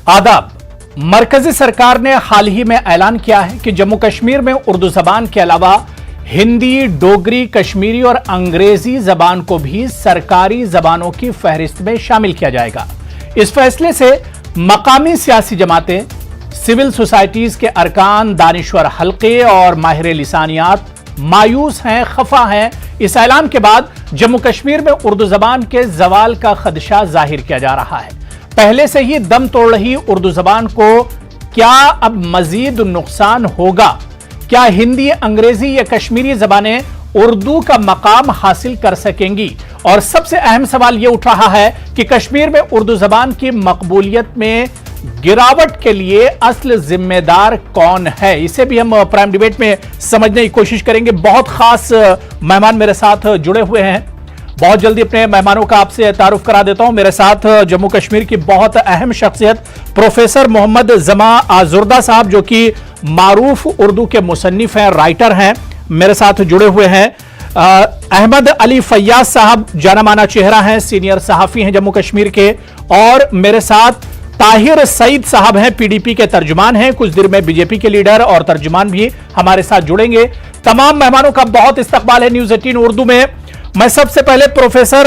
आदाब। मरकजी सरकार ने हाल ही में ऐलान किया है कि जम्मू कश्मीर में उर्दू जबान के अलावा हिंदी, डोगरी, कश्मीरी और अंग्रेजी जबान को भी सरकारी जबानों की फहरिस्त में शामिल किया जाएगा। इस फैसले से मकामी सियासी जमातें, सिविल सोसाइटीज के अरकान, दानिश्वर हल्के और माहिर लिसानियात मायूस हैं, खफा हैं। इस ऐलान के बाद जम्मू कश्मीर में उर्दू जबान के जवाल का खदशा जाहिर किया जा रहा है। पहले से ही दम तोड़ रही उर्दू जबान को क्या अब मजीद नुकसान होगा? क्या हिंदी, अंग्रेजी या कश्मीरी जबानें उर्दू का मकाम हासिल कर सकेंगी? और सबसे अहम सवाल यह उठ रहा है कि कश्मीर में उर्दू जबान की मकबूलियत में गिरावट के लिए असल जिम्मेदार कौन है? इसे भी हम प्राइम डिबेट में समझने की कोशिश करेंगे। बहुत खास मेहमान मेरे साथ जुड़े हुए हैं। बहुत जल्दी अपने मेहमानों का आपसे तारुफ करा देता हूं। मेरे साथ जम्मू कश्मीर की बहुत अहम शख्सियत प्रोफेसर मोहम्मद जमा आजुर्दा साहब, जो कि मारूफ उर्दू के मुसन्निफ हैं, राइटर हैं, मेरे साथ जुड़े हुए हैं। अहमद अली फैयाज साहब जाना माना चेहरा हैं, सीनियर सहाफी हैं जम्मू कश्मीर के। और मेरे साथ ताहिर सईद साहब हैं, पीडीपी के तर्जुमान हैं, कुछ देर में बीजेपी के लीडर और तर्जुमान भी हमारे साथ जुड़ेंगे। तमाम मेहमानों का बहुत इस्तकबाल है न्यूज़ 18 उर्दू में। मैं सबसे पहले प्रोफेसर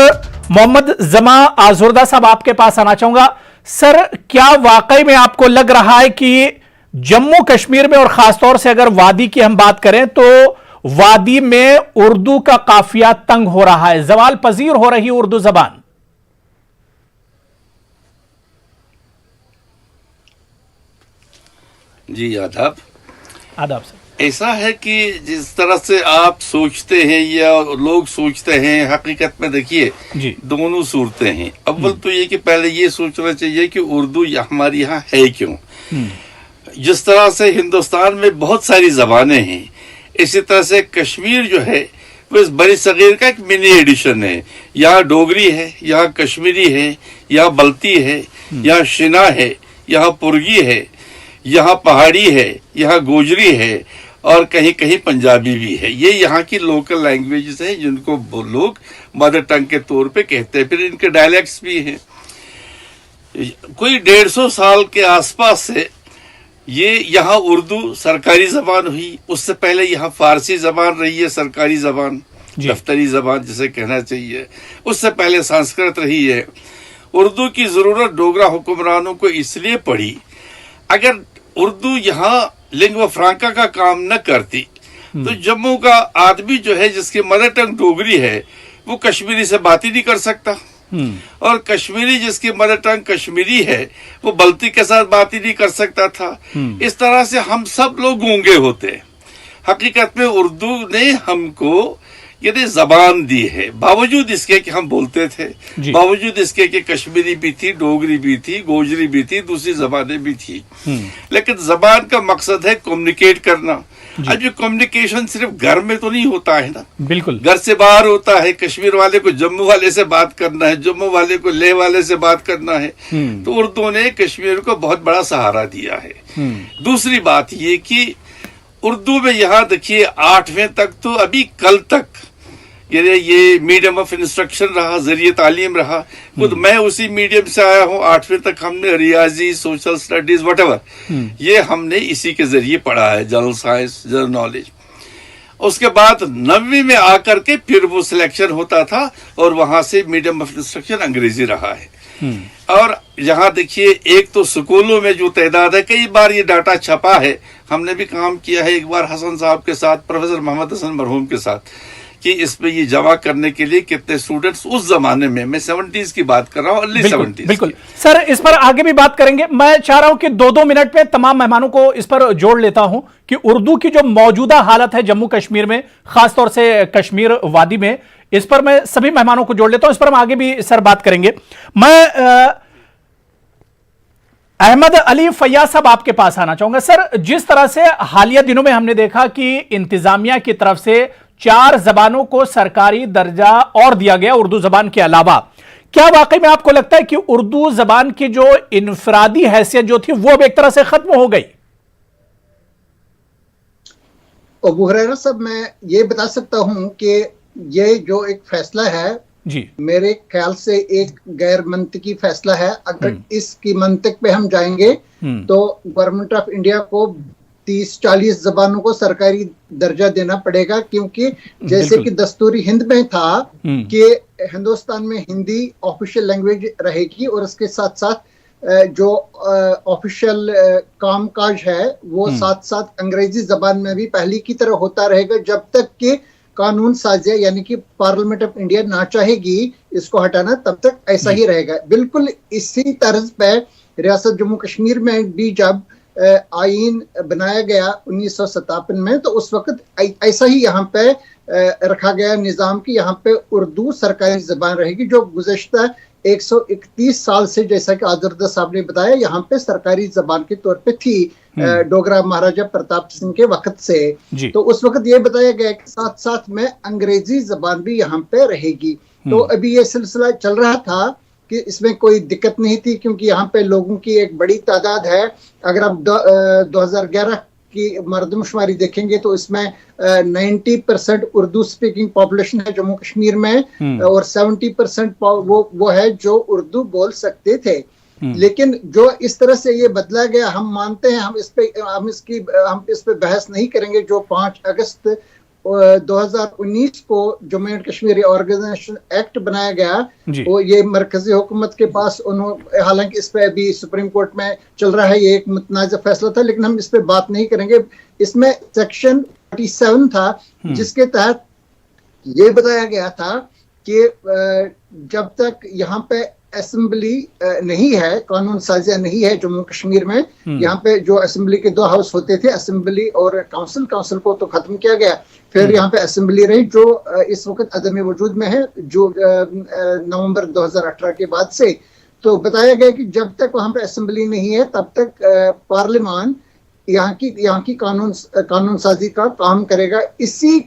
मोहम्मद जमा आजुर्दा साहब आपके पास आना चाहूंगा। सर, क्या वाकई में आपको लग रहा है कि जम्मू कश्मीर में और खासतौर से अगर वादी की हम बात करें तो वादी में उर्दू का काफिया तंग हो रहा है, जवाल पजीर हो रही उर्दू जबान? जी आदाब। आदाब सर। ऐसा है कि जिस तरह से आप सोचते हैं या लोग सोचते हैं, हकीकत में देखिए दोनों सूरतें हैं। अव्वल तो ये कि पहले ये सोचना चाहिए कि उर्दू हमारे यहाँ है क्यों। जिस तरह से हिंदुस्तान में बहुत सारी जबानें हैं, इसी तरह से कश्मीर जो है वो इस बड़ी सगीर का एक मिनी एडिशन है। यहाँ डोगरी है, यहाँ कश्मीरी है, यहाँ बल्ती है, यहाँ शिना है, यहाँ पुर्गी है, यहाँ पहाड़ी है, यहाँ गोजरी है और कहीं कहीं पंजाबी भी है। ये यहाँ की लोकल लैंग्वेजेस हैं जिनको लोग मदर टंग के तौर पे कहते हैं। फिर इनके डायलेक्ट्स भी हैं। कोई 150 साल के आसपास से ये यहाँ उर्दू सरकारी जबान हुई। उससे पहले यहाँ फारसी जबान रही है, सरकारी जबान, दफ्तरी जबान जिसे कहना चाहिए। उससे पहले संस्कृत रही है। उर्दू की जरूरत डोगरा हुक्मरानों को इसलिए पड़ी, अगर उर्दू यहाँ लिंग्वा फ्रांका का काम न करती तो जम्मू का आदमी जो है जिसकी मदर टंग डोगरी है वो कश्मीरी से बात ही नहीं कर सकता। और कश्मीरी जिसकी मदर टंग कश्मीरी है वो बल्ती के साथ बात ही नहीं कर सकता था। इस तरह से हम सब लोग गूंगे होते। हकीकत में उर्दू ने हमको यदि जबान दी है, बावजूद इसके कि हम बोलते थे, बावजूद इसके कि कश्मीरी भी थी, डोगरी भी थी, गोजरी भी थी, दूसरी जबानें भी थी। लेकिन जबान का मकसद है कम्युनिकेट करना। अब ये कम्युनिकेशन सिर्फ घर में तो नहीं होता है ना, बिल्कुल घर से बाहर होता है। कश्मीर वाले को जम्मू वाले से बात करना है, जम्मू वाले को लेह वाले से बात करना है। तो उर्दू ने कश्मीर को बहुत बड़ा सहारा दिया है। दूसरी बात ये कि उर्दू में यहाँ देखिए 8वें तक तो अभी कल तक ये मीडियम ऑफ इंस्ट्रक्शन रहा, जरिए तालीम रहा। खुद मैं उसी मीडियम से आया हूँ। 8वीं तक हमने रियाजी, सोशल स्टडीज, व्हाटएवर ये हमने इसी के जरिए पढ़ा है, जनरल साइंस, जनरल नॉलेज। उसके बाद 9वीं में आकर के फिर वो सिलेक्शन होता था और वहां से मीडियम ऑफ इंस्ट्रक्शन अंग्रेजी रहा है। और यहाँ देखिए, एक तो स्कूलों में जो तादाद है, कई बार ये डाटा छपा है, हमने भी काम किया है एक बार हसन साहब के साथ, प्रोफेसर मोहम्मद हसन मरहूम के साथ, कि इसमें ये जमा करने के लिए कितने स्टूडेंट्स उस जमाने में, मैं 70s की बात कर रहा हूँ, अर्ली 70s। बिल्कुल सर, इस पर आगे भी बात करेंगे। मैं चाह रहा हूं कि 2-2 मिनट में तमाम मेहमानों को इस पर जोड़ लेता हूं कि उर्दू की जो मौजूदा हालत है जम्मू कश्मीर में, खासतौर से कश्मीर वादी में, इस पर मैं सभी मेहमानों को जोड़ लेता हूं। इस पर हम आगे भी सर बात करेंगे। मैं अहमद अली फैयाज साहब आपके पास आना चाहूंगा। सर, जिस तरह से हालिया दिनों में हमने देखा कि इंतजामिया की तरफ से 4 जबानों को सरकारी दर्जा और दिया गया उर्दू जबान के अलावा, क्या वाकई में आपको लगता है कि उर्दू जबान की जो इनफरादी हैसियत जो थी वो अब एक तरह से खत्म हो गई? अबू हुरैरा साहब, मैं ये बता सकता हूं कि ये जो एक फैसला है जी, मेरे ख्याल से एक गैर मंतकी फैसला है। अगर इसकी मंतक पे हम जाएंगे तो गवर्नमेंट ऑफ इंडिया को 30-40 जबानों को सरकारी दर्जा देना पड़ेगा, क्योंकि जैसे कि दस्तूरी हिंद में था कि हिंदुस्तान में हिंदी ऑफिशियल लैंग्वेज रहेगी और उसके साथ साथ जो ऑफिशियल कामकाज है वो साथ साथ अंग्रेजी जबान में भी पहले की तरह होता रहेगा, जब तक कि कानून साजिया यानी कि पार्लियामेंट ऑफ इंडिया ना चाहेगी इसको हटाना, तब तक ऐसा ही रहेगा। बिल्कुल इसी तर्ज पे रियासत जम्मू कश्मीर में भी जब आईन बनाया गया 1957 में, तो उस वक्त ऐसा ही यहाँ पे रखा गया निजाम कि यहाँ पे उर्दू सरकारी जबान रहेगी, जो गुज़श्ता 131 साल से, जैसा कि आदरदा साहब ने बताया, यहाँ पे सरकारी जबान के तौर पे थी डोगरा महाराजा प्रताप सिंह के वक्त से। तो उस वक्त ये बताया गया कि साथ साथ में अंग्रेजी जबान भी यहाँ पे रहेगी। तो अभी ये सिलसिला चल रहा था कि इसमें कोई दिक्कत नहीं थी, क्योंकि यहाँ पे लोगों की एक बड़ी तादाद है। अगर आप 2011 की मरदमशुमारी देखेंगे तो इसमें 90% उर्दू स्पीकिंग पॉपुलेशन है जम्मू कश्मीर में, और 70% वो है जो उर्दू बोल सकते थे। लेकिन जो इस तरह से ये बदला गया, हम मानते हैं, हम इस पे बहस नहीं करेंगे। जो 5 अगस्त 2019 को Jammu and Kashmir organisation act बनाया गया, वो ये मरकजी हुकूमत के पास, हालांकि इस पे अभी सुप्रीम कोर्ट में चल रहा है, ये एक मुतनाज़ा फैसला था, लेकिन हम इस पे बात नहीं करेंगे। इसमें सेक्शन 47 था जिसके तहत ये बताया गया था कि जब तक यहाँ पे असेंबली नहीं है, कानून साजिया नहीं है जम्मू कश्मीर में, यहाँ पे जो असेंबली के 2 हाउस होते थे, असेंबली और काउंसिल को तो खत्म किया गया, फिर यहाँ पे असेंबली रही जो इस वक्त अदम वजूद में है, जो नवंबर 2018 के बाद से। तो बताया गया कि जब तक वहाँ पे असेंबली नहीं है तब तक पार्लियामान यहाँ की कानून साजी का काम करेगा। इसी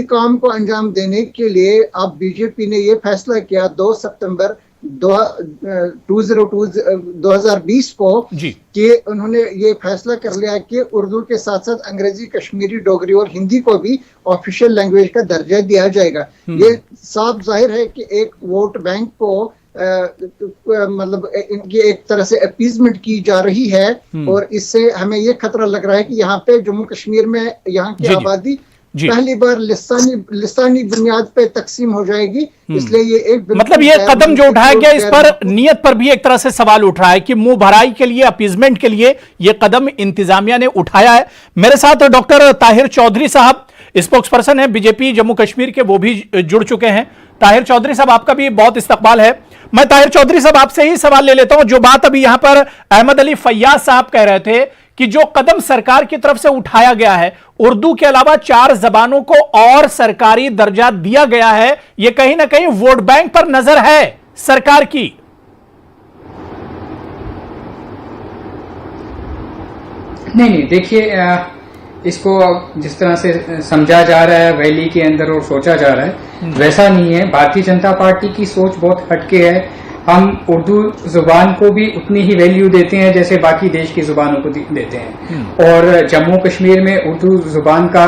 काम को अंजाम देने के लिए अब बीजेपी ने ये फैसला किया 2 सितंबर 2020 को कि उन्होंने ये फैसला कर लिया कि उर्दू के साथ साथ अंग्रेजी, कश्मीरी, डोगरी और हिंदी को भी ऑफिशियल लैंग्वेज का दर्जा दिया जाएगा। ये साफ जाहिर है कि एक वोट बैंक को मतलब इनकी एक तरह से अपीजमेंट की जा रही है, और इससे हमें ये खतरा लग रहा है कि यहाँ पे जम्मू कश्मीर में यहाँ की आबादी पहली बार लिसानी बुनियाद पे तकसीम हो जाएगी। इसलिए ये एक मतलब ये कदम जो उठाया गया, इस पर नीयत पर भी एक तरह से सवाल उठ रहा है कि मुंह भराई के लिए, अपीजमेंट के लिए ये कदम इंतजामिया ने उठाया है। मेरे साथ डॉक्टर ताहिर चौधरी साहब, स्पोक्सपर्सन है बीजेपी जम्मू कश्मीर के, वो भी जुड़ चुके हैं। ताहिर चौधरी साहब, आपका भी बहुत इस्तकबाल है। मैं ताहिर चौधरी साहब आपसे ही सवाल ले लेता हूं। जो बात अभी यहां पर अहमद अली फैयाज साहब कह रहे थे कि जो कदम सरकार की तरफ से उठाया गया है, उर्दू के अलावा 4 जबानों को और सरकारी दर्जा दिया गया है, यह कहीं ना कहीं वोट बैंक पर नजर है सरकार की। नहीं, देखिए, इसको जिस तरह से समझा जा रहा है वैली के अंदर और सोचा जा रहा है, वैसा नहीं है। भारतीय जनता पार्टी की सोच बहुत हटके है। हम उर्दू जुबान को भी उतनी ही वैल्यू देते हैं जैसे बाकी देश की जुबानों को देते हैं, और जम्मू कश्मीर में उर्दू जुबान का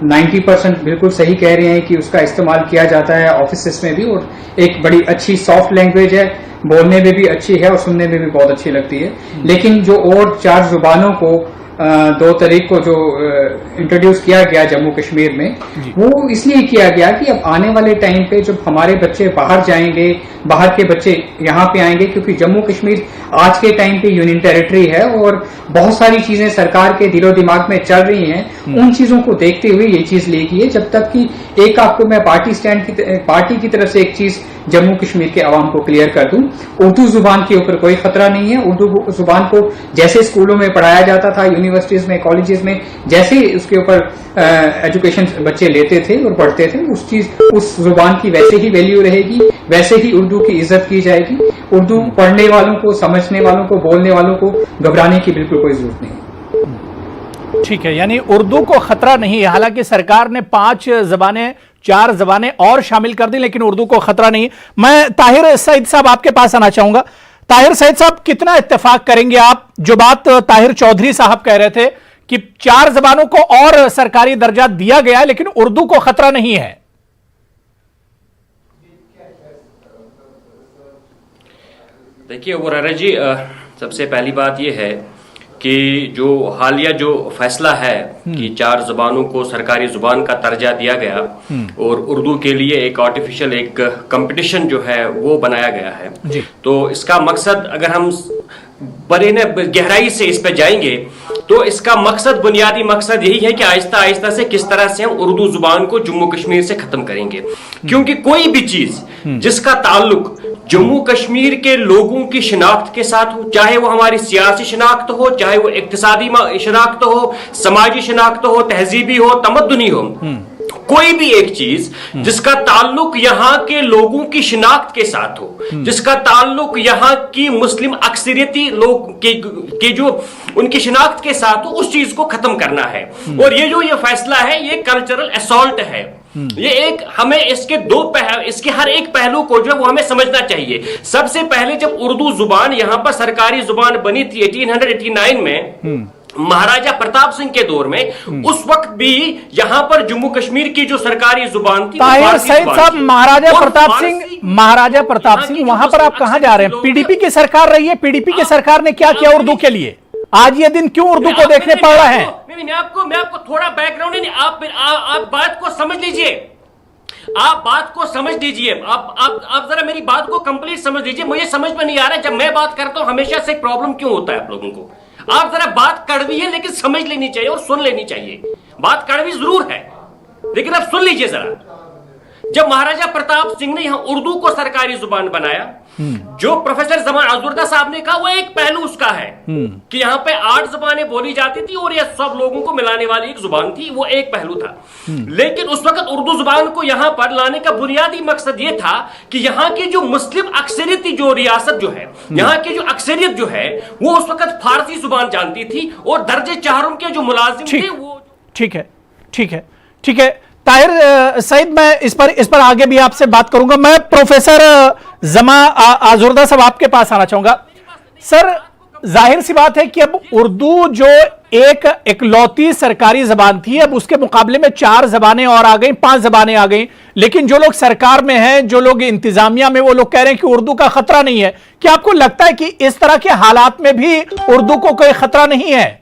90% बिल्कुल सही कह रहे हैं कि उसका इस्तेमाल किया जाता है ऑफिस में भी, और एक बड़ी अच्छी सॉफ्ट लैंग्वेज है, बोलने में भी अच्छी है और सुनने में भी बहुत अच्छी लगती है। लेकिन जो और 4 जुबानों को 2 तारीख को जो इंट्रोड्यूस किया गया जम्मू कश्मीर में, वो इसलिए किया गया कि अब आने वाले टाइम पे जब हमारे बच्चे बाहर जाएंगे, बाहर के बच्चे यहाँ पे आएंगे, क्योंकि जम्मू कश्मीर आज के टाइम पे यूनियन टेरिटरी है और बहुत सारी चीजें सरकार के दिलो दिमाग में चल रही हैं, उन चीजों को देखते हुए ये चीज ली गई है। जब तक कि एक आपको मैं पार्टी की तरफ से एक चीज जम्मू कश्मीर के अवाम को क्लियर कर दूं, उर्दू जुबान के ऊपर कोई खतरा नहीं है। उर्दू जुबान को जैसे स्कूलों में पढ़ाया जाता था, यूनिवर्सिटीज में, कॉलेजेस में जैसे उसके ऊपर एजुकेशन बच्चे लेते थे और पढ़ते थे, उस जुबान की वैसे ही वैल्यू रहेगी, वैसे ही उर्दू की इज्जत की जाएगी। उर्दू पढ़ने वालों को, समझने वालों को, बोलने वालों को घबराने की बिल्कुल कोई जरूरत नहीं। ठीक है, यानी उर्दू को खतरा नहीं है। हालांकि सरकार ने 4 जबानें और शामिल कर दी, लेकिन उर्दू को खतरा नहीं। मैं ताहिर सईद साहब आपके पास आना चाहूंगा। ताहिर सईद साहब, कितना इत्तेफाक करेंगे आप जो बात ताहिर चौधरी साहब कह रहे थे कि 4 जबानों को और सरकारी दर्जा दिया गया है लेकिन उर्दू को खतरा नहीं है? देखिए हुरैरा जी, सबसे पहली बात यह है कि जो हालिया जो फैसला है कि 4 ज़ुबानों को सरकारी ज़ुबान का दर्जा दिया गया और उर्दू के लिए एक आर्टिफिशियल एक कंपटीशन जो है वो बनाया गया है जी। तो इसका मकसद अगर हम बड़े न गहराई से इस पे जाएंगे तो इसका मकसद, बुनियादी मकसद यही है कि आहिस्ता आहिस्ता से किस तरह से हम उर्दू जुबान को जम्मू कश्मीर से खत्म करेंगे। क्योंकि कोई भी चीज जिसका ताल्लुक जम्मू कश्मीर के लोगों की शिनाख्त के साथ हो, चाहे वो हमारी सियासी शिनाख्त हो, चाहे वो इक्तिसादी शिनाख्त हो, समाजी शिनाख्त हो, तहजीबी हो, तमद्दुनी हो, कोई भी एक चीज जिसका ताल्लुक यहाँ के लोगों की शिनाख्त के साथ हो, जिसका ताल्लुक यहाँ की मुस्लिम अक्सरियती लोग के जो उनकी शिनाख्त के साथ हो, उस चीज को खत्म करना है। और ये जो ये फैसला है ये कल्चरल असॉल्ट है। ये एक हमें इसके हर एक पहलू को जो वो हमें समझना चाहिए। सबसे पहले जब उर्दू जुबान यहाँ पर सरकारी जुबान बनी थी 1889 में, महाराजा प्रताप सिंह के दौर में, उस वक्त भी यहाँ पर जम्मू कश्मीर की जो सरकारी जुबान थी, ताहिर सईद साहब, महाराजा प्रताप सिंह वहां पर आप कहां जा रहे हैं? पीडीपी की सरकार रही है, पीडीपी की सरकार ने क्या किया उर्दू के लिए? आज ये दिन क्यों उर्दू को देखने पड़ रहे हैं? मैं आपको थोड़ा बैकग्राउंड नहीं, आप बात को समझ लीजिए, आप बात को समझ लीजिए, आप जरा मेरी बात को कंप्लीट समझ लीजिए। मुझे समझ में नहीं आ रहा है, जब मैं बात करता हूं हमेशा से प्रॉब्लम क्यों होता है आप लोगों को? आप जरा, बात कड़वी है लेकिन समझ लेनी चाहिए और सुन लेनी चाहिए। बात कड़वी जरूर है लेकिन आप सुन लीजिए जरा। जब महाराजा प्रताप सिंह ने यहां उर्दू को सरकारी जुबान बनाया, जो प्रोफेसर जमान अजूरदा साहब ने कहा वो एक पहलू उसका है कि यहाँ पे 8 जुबानें बोली जाती थी और ये सब लोगों को मिलाने वाली एक जुबान थी, वो एक पहलू था। लेकिन उस वक्त उर्दू जुबान को यहाँ पर लाने का बुनियादी मकसद ये था कि यहाँ की जो मुस्लिम अक्सरियती जो रियासत जो है, यहाँ की जो अक्सरियत जो है, वो उस वक्त फारसी जुबान जानती थी और दर्जे 4 के जो मुलाजिम थे वो। ठीक है ताहिर सईद, मैं इस पर आगे भी आपसे बात करूंगा। मैं प्रोफेसर जमा आजुर्दा साहब आपके पास आना चाहूंगा। सर, जाहिर सी बात है कि अब उर्दू जो एक इकलौती सरकारी जबान थी, अब उसके मुकाबले में 4 जबानें और आ गई, 5 जबानें आ गई। लेकिन जो लोग सरकार में हैं, जो लोग इंतजामिया में, वो लोग कह रहे हैं कि उर्दू का खतरा नहीं है। क्या आपको लगता है कि इस तरह के हालात में भी उर्दू को कोई खतरा नहीं है?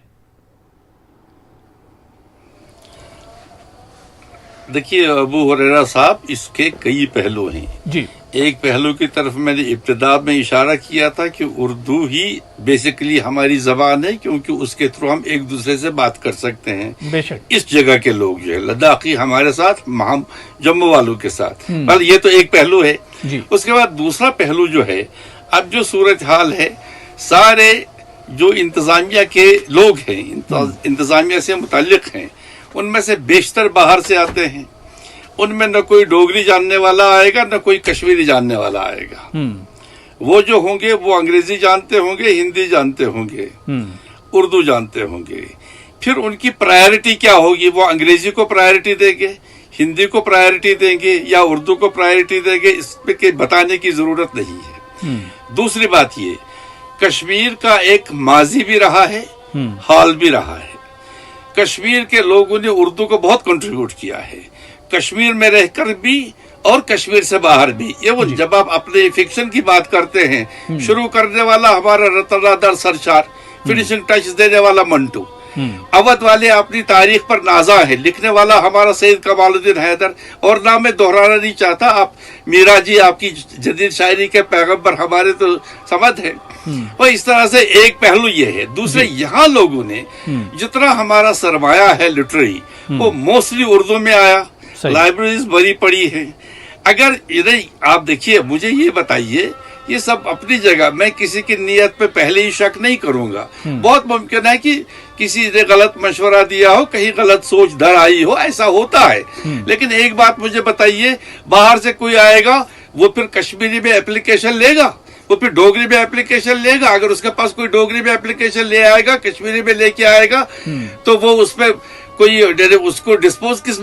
देखिए अबू हुरैरा साहब, इसके कई पहलू हैं जी। एक पहलू की तरफ मैंने इब्तिदा में इशारा किया था कि उर्दू ही बेसिकली हमारी जबान है, क्योंकि उसके थ्रू हम एक दूसरे से बात कर सकते हैं। बेशक इस जगह के लोग जो है लद्दाखी हमारे साथ, हम जम्मू वालों के साथ, पर ये तो एक पहलू है जी। उसके बाद दूसरा पहलू जो है, अब जो सूरत हाल है, सारे जो इंतजामिया के लोग हैं, इंतजामिया से मुताल्लिक हैं, उनमें से बेशतर बाहर से आते हैं। उनमें न कोई डोगरी जानने वाला आएगा, न कोई कश्मीरी जानने वाला आएगा। वो जो होंगे वो अंग्रेजी जानते होंगे, हिंदी जानते होंगे, उर्दू जानते होंगे। फिर उनकी प्रायोरिटी क्या होगी? वो अंग्रेजी को प्रायोरिटी देंगे, हिंदी को प्रायोरिटी देंगे या उर्दू को प्रायोरिटी देंगे, इस पे बताने की जरूरत नहीं है। दूसरी बात ये, कश्मीर का एक माजी भी रहा है, हाल भी रहा है। कश्मीर के लोगों ने उर्दू को बहुत कंट्रीब्यूट किया है, कश्मीर में रहकर भी और कश्मीर से बाहर भी। ये वो जब आप अपने फिक्शन की बात करते हैं, शुरू करने वाला हमारा रतनादर सरशार, फिनिशिंग टच देने वाला मंटू, अवध वाले अपनी तारीख पर नाजा है, लिखने वाला हमारा सैयद कमालुद्दीन हैदर। और ना मैं दोहराना नहीं चाहता, आप मीरा जी आपकी जदीद शायरी के पैगंबर हमारे तो समझ है। और इस तरह से एक पहलू ये है। दूसरे, यहाँ लोगों ने जितना हमारा सरमाया है लिटरेरी, वो मोस्टली उर्दू में आया, लाइब्रेरीज बड़ी पड़ी है। अगर इधर आप देखिए, मुझे ये बताइए, ये सब अपनी जगह, मैं किसी की नीयत पे पहले ही शक नहीं करूंगा। बहुत मुमकिन है कि किसी ने गलत मशवरा दिया हो, कहीं गलत सोच धर आई हो, ऐसा होता है। लेकिन एक बात मुझे बताइए, बाहर से कोई आएगा, वो फिर कश्मीरी में एप्लीकेशन लेगा, वो फिर डोगरी में एप्लीकेशन लेगा। अगर उसके पास कोई डोगरी में एप्लीकेशन ले आएगा, कश्मीरी में लेके आएगा, तो वो उसमें कोई उसको डिस्पोज किस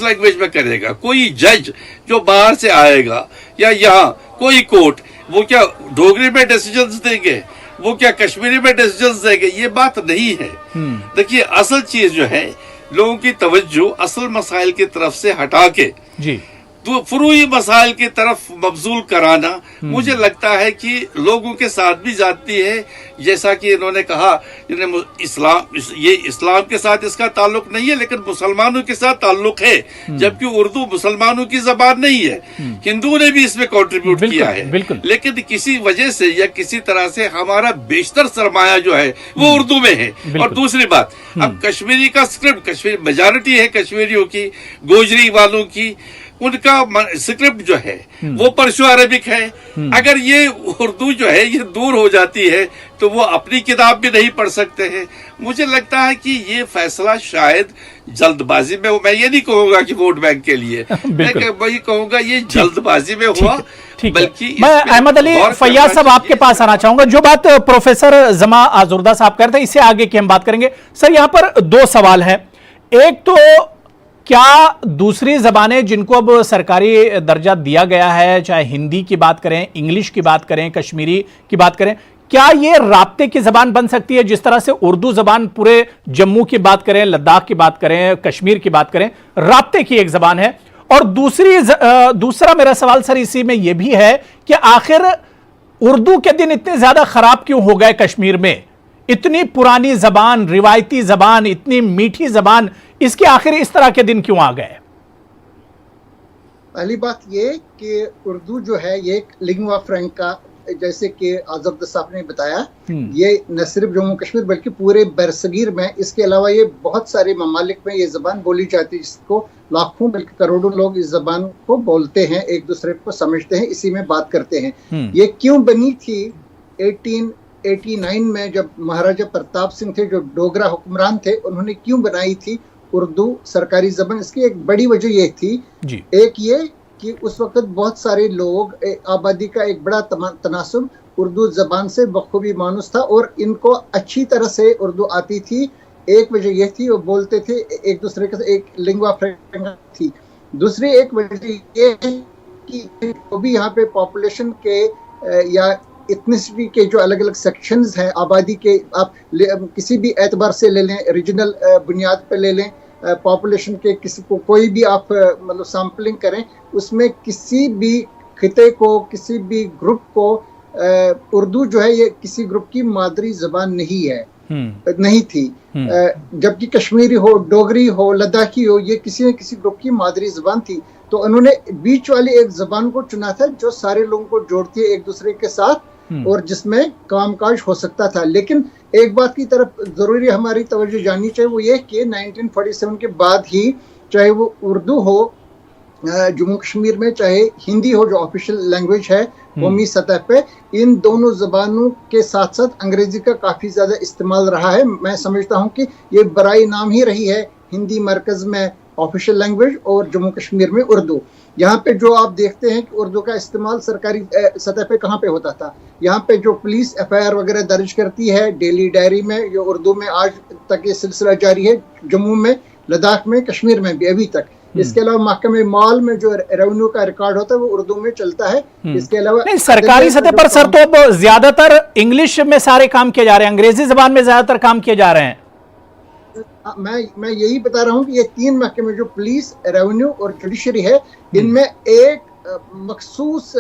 लैंग्वेज में करेगा? कोई जज जो बाहर से आएगा या यहाँ कोई कोर्ट, वो क्या डोगरी में डिसीजंस देंगे, वो क्या कश्मीरी में डिसीजंस देंगे? ये बात नहीं है। देखिए, असल चीज जो है, लोगों की तवज्जो असल मसाइल की तरफ से हटा के फुरूई मसाइल की तरफ मबजूल कराना मुझे लगता है कि लोगों के साथ भी जाती है। जैसा कि इन्होंने कहा, इस्लाम के साथ इसका ताल्लुक नहीं है, लेकिन मुसलमानों के साथ ताल्लुक है, जबकि उर्दू मुसलमानों की जबान नहीं है। हिंदुओं ने भी इसमें कंट्रीब्यूट किया है, लेकिन किसी वजह से या किसी तरह से हमारा बेशतर सरमाया जो है वो उर्दू में है। और दूसरी बात, अब कश्मीरी का स्क्रिप्ट, कश्मीरी मेजॉरिटी है कश्मीरियों की, गोजरी वालों की, उनका स्क्रिप्ट जो है वो पर्शियो अरबिक है। अगर ये उर्दू जो है ये दूर हो जाती है तो वो अपनी किताब भी नहीं पढ़ सकते हैं। मुझे लगता है कि ये फैसला शायद जल्दबाजी में, मैं ये नहीं कहूंगा कि वोट बैंक के लिए, मैं वही कहूंगा ये जल्दबाजी में हुआ। बल्कि मैं अहमद अली फैयाज साहब आपके पास आना चाहूंगा। जो बात प्रोफेसर जमा आजुर्दा साहब कह रहे थे, इससे आगे की हम बात करेंगे। सर, यहां पर दो सवाल है। एक तो क्या दूसरी जबानें जिनको अब सरकारी दर्जा दिया गया है, चाहे हिंदी की बात करें, इंग्लिश की बात करें, कश्मीरी की बात करें, क्या ये राब्ते की जबान बन सकती है? जिस तरह से उर्दू जबान पूरे जम्मू की बात करें, लद्दाख की बात करें, कश्मीर की बात करें, राब्ते की एक जबान है। और दूसरा मेरा सवाल सर इसी में यह भी है कि आखिर उर्दू के दिन इतने ज्यादा खराब क्यों हो गए कश्मीर में? इतनी पुरानी जबान, रिवायती जबान, इतनी मीठी जबान, इसके आखिर इस तरह के दिन क्यों आ गए? पहली बात ये कि उर्दू जो है ये एक लिंगुआ फ्रैंका, जैसे कि आज़म साहब ने बताया, ये न सिर्फ जम्मू कश्मीर बल्कि पूरे बरसगीर में, इसके अलावा ये बहुत सारे ममालिक में ये जबान बोली जाती है, जिसको लाखों बल्कि करोड़ों लोग इस जबान को बोलते हैं, एक दूसरे को समझते हैं, इसी में बात करते हैं। ये क्यों बनी थी 1889 में, जब महाराजा प्रताप सिंह थे जो डोगरा हुक्मरान थे, उन्होंने क्यों बनाई थी उर्दू सरकारी जबान? इसकी एक बड़ी वजह ये थी जी। एक ये कि उस वक्त बहुत सारे लोग, आबादी का एक बड़ा तनासुब उर्दू जबान से बखूबी मानूस था और इनको अच्छी तरह से उर्दू आती थी। एक वजह यह थी, वो बोलते थे एक दूसरे के साथ, एक लिंगुआ फ्रैंका थी। दूसरी एक वजह ये है कि जो भी यहाँ पे पॉपुलेशन के या इथनिसिटी के जो अलग अलग सेक्शंस हैं आबादी के, आप किसी भी एतबार से ले लें, रीजनल बुनियाद पर ले लें, पॉपुलेशन के किसी को कोई भी आप मतलब सैम्पलिंग करें, उसमें किसी भी खिते को, किसी भी ग्रुप को उर्दू जो है ये किसी ग्रुप की मादरी जबान नहीं है, नहीं थी। जबकि कश्मीरी हो, डोगरी हो, लद्दाखी हो, ये किसी न किसी ग्रुप की मादरी जबान थी। तो उन्होंने बीच वाली एक जबान को चुना था जो सारे लोगों को जोड़ती है एक दूसरे के साथ और जिसमें कामकाज हो सकता था। लेकिन एक बात की तरफ जरूरी हमारी तवज्जो जाननी चाहिए, वो ये कि 1947 के बाद ही, चाहे वो उर्दू हो जम्मू कश्मीर में, चाहे हिंदी हो जो ऑफिशियल लैंग्वेज है कौमी सतह पे, इन दोनों जबानों के साथ साथ अंग्रेजी का काफी ज्यादा इस्तेमाल रहा है। मैं समझता हूँ कि ये बराई नाम ही रही है, हिंदी मरकज में ऑफिशियल लैंग्वेज और जम्मू कश्मीर में उर्दू। यहाँ पे जो आप देखते हैं कि उर्दू का इस्तेमाल सरकारी सतह पे कहाँ पे होता था, यहाँ पे जो पुलिस FIR वगैरह दर्ज करती है डेली डायरी में, ये उर्दू में आज तक ये सिलसिला जारी है, जम्मू में, लद्दाख में, कश्मीर में भी अभी तक। इसके अलावा महकमे माल में जो रेवेन्यू का रिकॉर्ड होता है वो उर्दू में चलता है। इसके अलावा सरकारी सतह पर सर तो अब ज्यादातर इंग्लिश में सारे काम किए जा रहे हैं, अंग्रेजी जबान में ज्यादातर काम किए जा रहे हैं। मैं यही बता रहा हूँ कि ये तीन महकमे जो पुलिस, रेवेन्यू और जुडिशरी है, इनमें एक मखसूस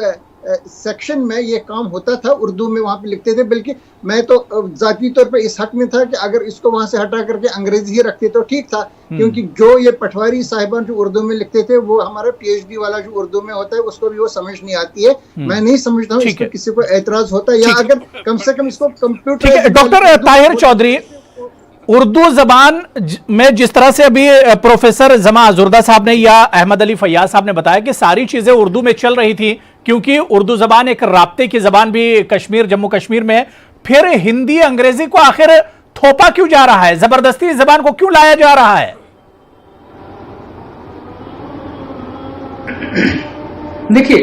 सेक्शन में ये काम होता था, उर्दू में वहाँ पे लिखते थे। बल्कि मैं तो जाती तौर पे इस हक में था कि अगर इसको वहाँ से हटा करके अंग्रेजी ही रखते तो ठीक था, क्योंकि जो ये पटवारी साहिबान जो उर्दू में लिखते थे वो हमारा PhD वाला जो उर्दू में होता है उसको भी वो समझ नहीं आती है। मैं नहीं समझता हूँ इसको किसी को एतराज होता है, या अगर कम से कम इसको कंप्यूटर। डॉक्टर ताहिर चौधरी, उर्दू जबान में जिस तरह से अभी प्रोफेसर जमा आजुर्दा साहब ने या अहमद अली फैयाज साहब ने बताया कि सारी चीजें उर्दू में चल रही थी, क्योंकि उर्दू जबान एक राब्ते की जबान भी कश्मीर, जम्मू कश्मीर में, फिर हिंदी अंग्रेजी को आखिर थोपा क्यों जा रहा है, जबरदस्ती जबान को क्यों लाया जा रहा है? देखिए,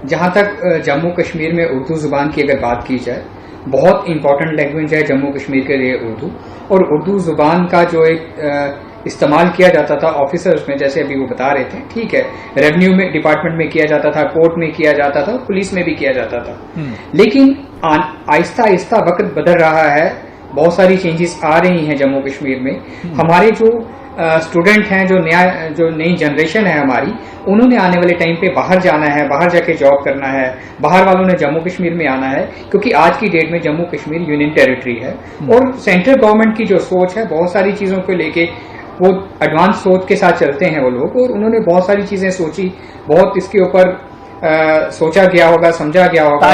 जहां तक जम्मू कश्मीर में उर्दू जुबान की अगर बात की जाए, बहुत इंपॉर्टेंट लैंग्वेज है जम्मू कश्मीर के लिए उर्दू। और उर्दू जुबान का जो एक इस्तेमाल किया जाता था ऑफिसर्स में, जैसे अभी वो बता रहे थे, ठीक है, रेवेन्यू में डिपार्टमेंट में किया जाता था, कोर्ट में किया जाता था, पुलिस में भी किया जाता था। लेकिन आहिस्ता आहिस्ता वक्त बदल रहा है, बहुत सारी चेंजेस आ रही हैं जम्मू कश्मीर में। हमारे जो स्टूडेंट हैं, जो नई जनरेशन है हमारी, उन्होंने आने वाले टाइम पे बाहर जाना है, बाहर जाके जॉब करना है, बाहर वालों ने जम्मू कश्मीर में आना है, क्योंकि आज की डेट में जम्मू कश्मीर यूनियन टेरिटरी है। और सेंट्रल गवर्नमेंट की जो सोच है, बहुत सारी चीजों को लेके वो एडवांस सोच के साथ चलते हैं वो लोग, और उन्होंने बहुत सारी चीजें सोची, बहुत इसके ऊपर सोचा गया होगा, समझा गया होगा।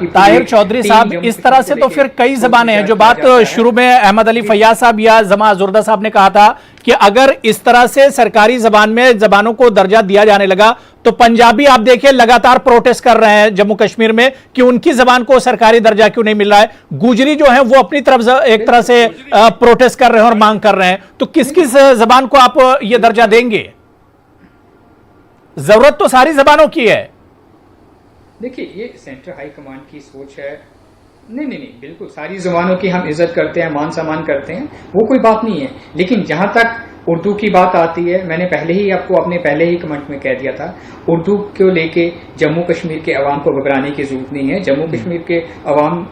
ताहिर चौधरी साहब, इस तरह से तो फिर कई जबानें हैं। जो बात शुरू में अहमद अली फैयाज साहब या जमा अजुर्दा साहब ने कहा था कि अगर इस तरह से सरकारी जबान में जबानों को दर्जा दिया जाने लगा तो पंजाबी आप देखिए लगातार प्रोटेस्ट कर रहे हैं जम्मू कश्मीर में कि उनकी जबान को सरकारी दर्जा क्यों नहीं मिल रहा है। गुजरी जो है वो अपनी तरफ एक तरह से प्रोटेस्ट कर रहे हैं और मांग कर रहे हैं। तो किस किस जबान को आप ये दर्जा देंगे? जरूरत तो सारी जबानों की है। देखिए, ये सेंट्रल हाई कमांड की सोच है। नहीं, बिल्कुल सारी जबानों की हम इज्जत करते हैं, मान सम्मान करते हैं, वो कोई बात नहीं है। लेकिन जहां तक उर्दू की बात आती है, मैंने पहले ही आपको अपने पहले ही कमेंट में कह दिया था, उर्दू को लेके जम्मू कश्मीर के अवाम को घबराने की जरूरत नहीं है। जम्मू कश्मीर के अवाम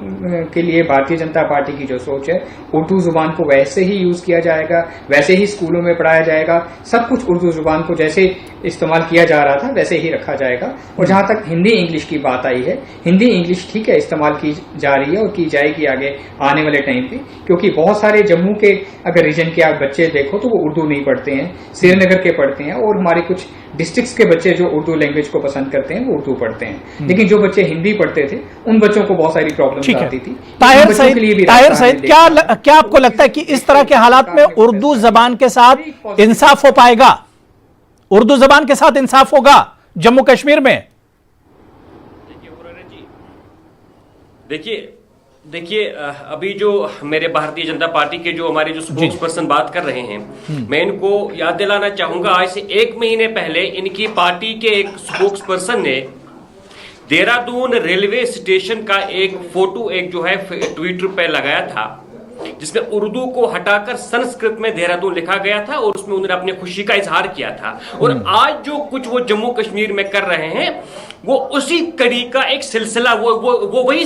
के लिए भारतीय जनता पार्टी की जो सोच है, उर्दू जुबान को वैसे ही यूज किया जाएगा, वैसे ही स्कूलों में पढ़ाया जाएगा, सब कुछ उर्दू जुबान को जैसे इस्तेमाल किया जा रहा था वैसे ही रखा जाएगा। और जहां तक हिंदी इंग्लिश की बात आई है, हिंदी इंग्लिश ठीक है, इस्तेमाल की जा रही है और की जाएगी आगे आने वाले टाइम पे, क्योंकि बहुत सारे जम्मू के अगर रीजन के आप बच्चे देखो तो वो उर्दू नहीं पढ़ते हैं, श्रीनगर के पढ़ते हैं, और हमारे कुछ डिस्ट्रिक्ट्स के बच्चे जो उर्दू लैंग्वेज को पसंद करते हैं वो उर्दू पढ़ते हैं। लेकिन जो बच्चे हिंदी पढ़ते थे उन बच्चों को बहुत सारी प्रॉब्लम आती थी। ताहिर सईद, क्या आपको लगता है कि इस तरह के हालात में उर्दू जबान के साथ इंसाफ हो पाएगा? उर्दू जबान के साथ इंसाफ होगा जम्मू कश्मीर में? देखिए अभी जो मेरे भारतीय जनता पार्टी के जो हमारे जो स्पोक्स पर्सन बात कर रहे हैं, मैं इनको याद दिलाना चाहूंगा, आज से 1 महीने पहले इनकी पार्टी के एक स्पोक्स पर्सन ने देहरादून रेलवे स्टेशन का एक फोटो जो है ट्विटर पे लगाया था, जिसमें उर्दू को हटाकर संस्कृत में देहरादून लिखा गया था और उसमें उन्होंने अपनी खुशी का इजहार किया था। और आज जो कुछ वो जम्मू कश्मीर में कर रहे हैं वो उसी कड़ी का एक सिलसिला, वो वही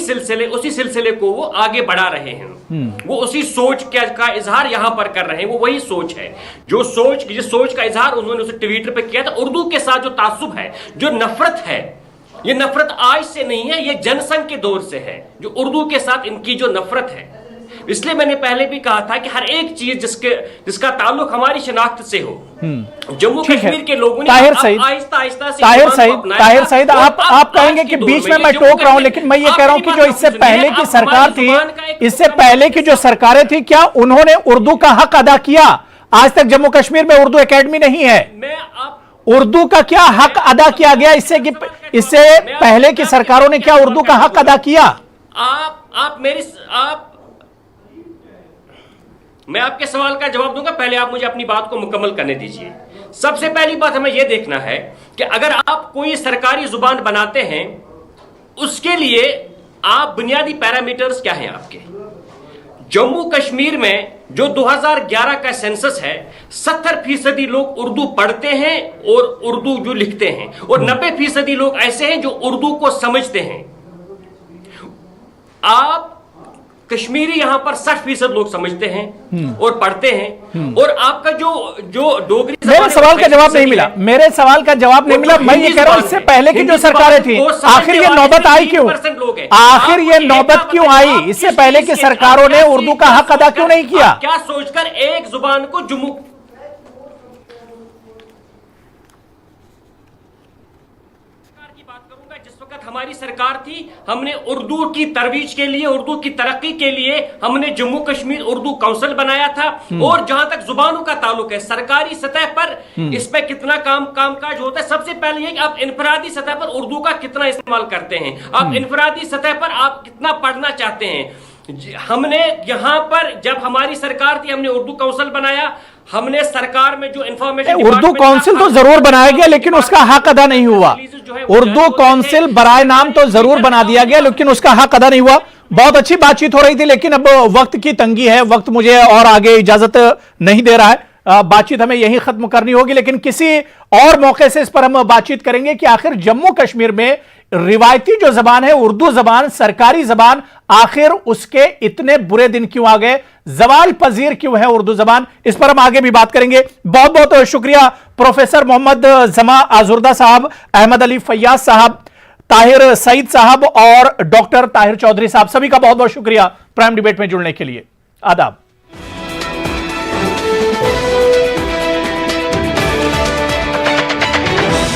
उसी सिलसिले को वो आगे बढ़ा रहे हैं। वो उसी सोच का इजहार यहां पर कर रहे हैं। वो वही सोच है जिस सोच का इजहार उन्होंने उसे ट्विटर पे किया था। उर्दू के साथ जो तासुब है, जो नफरत है, ये नफरत आज से नहीं है, ये जनसंघ के दौर से है, जो उर्दू के साथ इनकी जो नफरत है। इसलिए मैंने पहले भी कहा था कि हर एक चीज जिसका ताल्लुक हमारी शनाख्त से हो, जम्मू कश्मीर के लोगों ने आहिस्ता आहिस्ता से ताहिर सईद, आप कहेंगे कि बीच में मैं टोक रहा हूं, लेकिन मैं ये कह रहा हूं कि जो इससे पहले की सरकार थी, इससे पहले की जो सरकारें थी, क्या उन्होंने उर्दू का हक अदा किया? आज तक जम्मू कश्मीर में उर्दू एकेडमी नहीं है। उर्दू का क्या हक अदा किया गया? इससे पहले की सरकारों ने क्या उर्दू का हक अदा किया? मैं आपके सवाल का जवाब दूंगा, पहले आप मुझे अपनी बात को मुकम्मल करने दीजिए। सबसे पहली बात हमें यह देखना है कि अगर आप कोई सरकारी जुबान बनाते हैं, उसके लिए आप बुनियादी पैरामीटर्स क्या हैं आपके? जम्मू कश्मीर में जो 2011 का सेंसस है, 70% लोग उर्दू पढ़ते हैं और उर्दू जो लिखते हैं, और 90% लोग ऐसे हैं जो उर्दू को समझते हैं। आप कश्मीरी यहां पर 60% लोग समझते हैं और पढ़ते हैं। और आपका जो डोगरी, मेरे सवाल का जवाब नहीं मिला, मेरे सवाल का जवाब नहीं मिला। मैं ये कह रहा हूं इससे पहले की जो सरकारें थी, आखिर ये नौबत आई क्यों? आखिर ये नौबत क्यों आई? इससे पहले की सरकारों ने उर्दू का हक अदा क्यों नहीं किया? क्या सोचकर एक जुबान को जम्मू हमारी सरकार थी, हमने उर्दू की तरवीज के लिए, उर्दू की तरक्की के लिए हमने जम्मू कश्मीर उर्दू काउंसिल बनाया था। और जहां तक जुबानों का ताल्लुक है, सरकारी सतह पर इस पे कितना कामकाज होता है, सबसे पहले ये कि आप इनफरादी सतह पर उर्दू का कितना इस्तेमाल करते हैं, आप इनफरादी सतह पर आप कितना पढ़ना चाहते हैं। हमने यहां पर जब हमारी सरकार थी, हमने उर्दू काउंसिल बनाया, हमने सरकार में जो इंफॉर्मेशन, उर्दू काउंसिल तो जरूर बनाया गया लेकिन उसका हक अदा नहीं हुआ। उर्दू काउंसिल बराए नाम तो जरूर बना दिया गया लेकिन उसका हक अदा नहीं हुआ। बहुत अच्छी बातचीत हो रही थी लेकिन अब वक्त की तंगी है, वक्त मुझे और आगे इजाजत नहीं दे रहा है। बातचीत हमें यही खत्म करनी होगी, लेकिन किसी और मौके से इस पर हम बातचीत करेंगे कि आखिर जम्मू कश्मीर में रिवायती जो जबान है उर्दू जबान, सरकारी जबान, आखिर उसके इतने बुरे दिन क्यों आ गए, जवाल पजीर क्यों है उर्दू जबान, इस पर हम आगे भी बात करेंगे। बहुत बहुत शुक्रिया प्रोफेसर मोहम्मद जमा आजुर्दा साहब, अहमद अली फैयाज साहब, ताहिर सईद साहब और डॉक्टर ताहिर चौधरी साहब, सभी का बहुत बहुत शुक्रिया प्राइम डिबेट में जुड़ने के लिए। आदाब।